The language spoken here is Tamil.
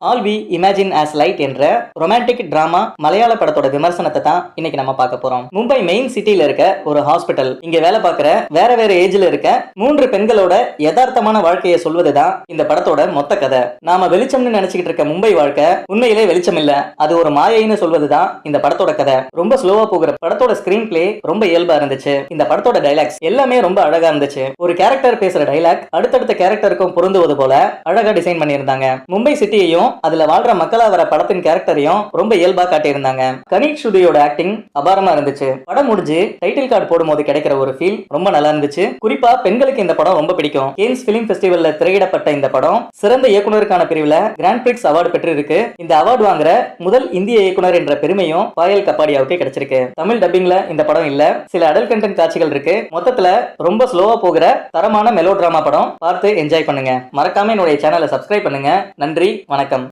All we imagine as light என்ற ரொமான்டிக் டிராமா மலையாள படத்தோட விமர்சனத்தை தான் இன்னைக்கு நம்ம பார்க்க போறோம். மும்பை மெயின் சிட்டில இருக்க ஒரு ஹாஸ்பிட்டல், இங்க வேலை பார்க்கிற வேற வேற ஏஜ்ல இருக்க 3 பெண்களோட யதார்த்தமான வாழ்க்கையை சொல்வதுதான் இந்த படத்தோட மொத்த கதை. நாம வெளிச்சம்னு நினைச்சுக்கிட்டு இருக்க மும்பை வாழ்க்கை உண்மையிலே வெளிச்சம் இல்ல, அது ஒரு மாயைன்னு சொல்வதுதான் இந்த படத்தோட கதை. ரொம்ப ஸ்லோவா போகிற படத்தோட ஸ்கிரீன் பிளே ரொம்ப இயல்பா இருந்துச்சு. இந்த படத்தோட டைலாக்ஸ் எல்லாமே ரொம்ப அழகா இருந்துச்சு. ஒரு கேரக்டர் பேசுற டைலாக் அடுத்தடுத்த கேரக்டருக்கும் பொருந்துவது போல அழகா டிசைன் பண்ணியிருந்தாங்க. மும்பை சிட்டியையும் அதுல வாழ்ற மக்களா வர படத்தின் கேரக்டரையும் ரொம்ப இயல்பா காட்டியிருந்தாங்க. கனிஷ் ஸ்டுடியோட ஆக்டிங் அபாரமா இருந்துச்சு. படம் முடிஞ்சு டைட்டில் கார்டு போடும்போது கிடைக்கிற ஒரு ஃபீல் ரொம்ப நல்லா இருந்துச்சு. குறிப்பா பெண்களுக்கு இந்த படம் ரொம்ப பிடிக்கும். கேன்ஸ் பிலிம் ஃபெஸ்டிவல்ல திரையிடப்பட்ட இந்த படம் சிறந்த இயக்குனருக்கான பிரிவுல கிராண்ட் பிரிக்ஸ் அவார்டு பெற்றிருக்கு. இந்த அவார்டு வாங்குற முதல் இந்திய இயக்குனர் என்ற பெருமையும் பாயல் கப்பாடியாவுக்கு கிடைச்சிருக்கு. தமிழ் டப்பிங்ல இந்த படம் இல்ல, சில அடல்ட் கண்டென்ட் காட்சிகள் இருக்கு. மொத்தத்துல ரொம்ப ஸ்லோவா போகிற தரமான மெலோ டிராமா படம். பார்த்து என்ஜாய் பண்ணுங்க. மறக்காம என்னுடைய சேனலை சப்ஸ்கிரைப் பண்ணுங்க. நன்றி, வணக்கம்.